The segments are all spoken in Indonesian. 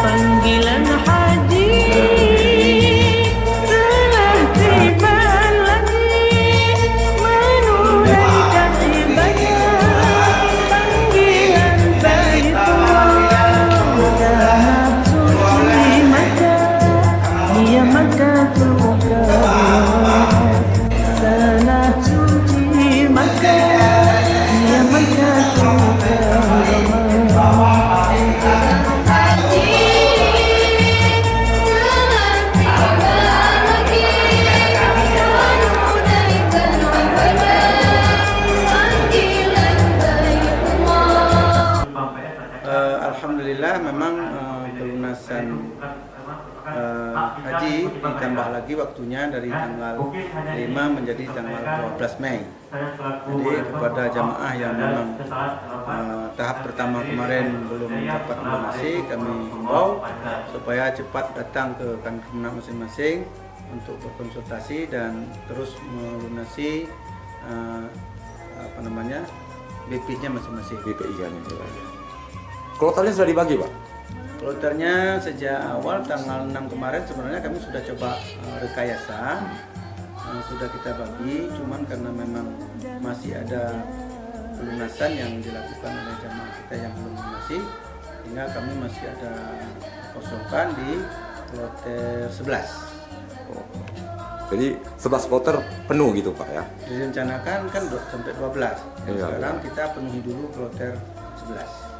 Panggilan haji telah tiba lagi menunaikan ibadah panggilan Baitullah tanah suci Makkah, ya Makkatul Mukarramah, tanah suci Makkah, ya Makkatul Mukarramah. Alhamdulillah memang pelunasan haji ditambah lagi waktunya dari tanggal 5 menjadi tanggal 12 Mei. Jadi kepada jamaah yang memang tahap pertama kemarin belum dapat melunasi, kami himbau supaya cepat datang ke kantor masing-masing untuk berkonsultasi dan terus melunasi BP-nya masing-masing. BPI-nya. Kloternya sudah dibagi, Pak? Kloternya sejak awal tanggal 6 kemarin sebenarnya kami sudah coba rekayasa, sudah kita bagi, cuman karena memang masih ada pelunasan yang dilakukan oleh jamaah kita yang belum lunasi, sehingga kami masih ada kosongkan di kloter 11. Jadi 11 kloter penuh gitu, Pak ya? Direncanakan kan sampai 12, Iya, sekarang iya. kita penuhi dulu kloter 11.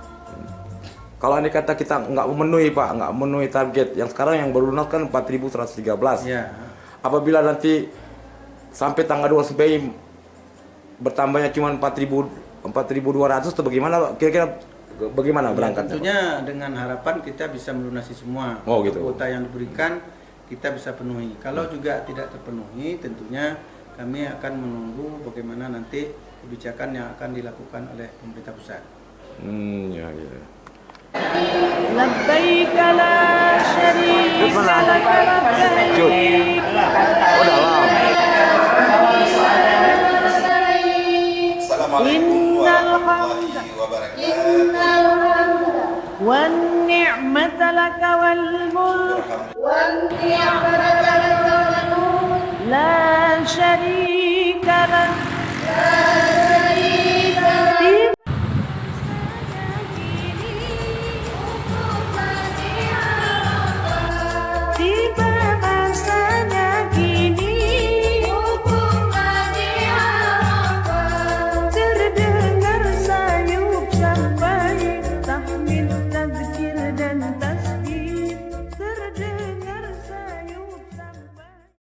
Kalau andai kata kita nggak memenuhi, Pak, nggak memenuhi target, yang sekarang yang berlunas kan 4.113. Ya. Apabila nanti sampai tanggal 2 Mei bertambahnya cuma 4.200 atau bagaimana? Kira-kira bagaimana berangkatnya? Tentunya dengan harapan kita bisa melunasi semua. Oh, gitu. Kuota yang diberikan kita bisa penuhi. Kalau juga tidak terpenuhi, tentunya kami akan menunggu bagaimana nanti kebijakan yang akan dilakukan oleh pemerintah pusat. Ya, ya. Labbaik la syarika lak labbaik. Oh, dalam. Assalamualaikum warahmatullahi wabarakatuh. Wan ni'mata laka wal mulk la syarika lak.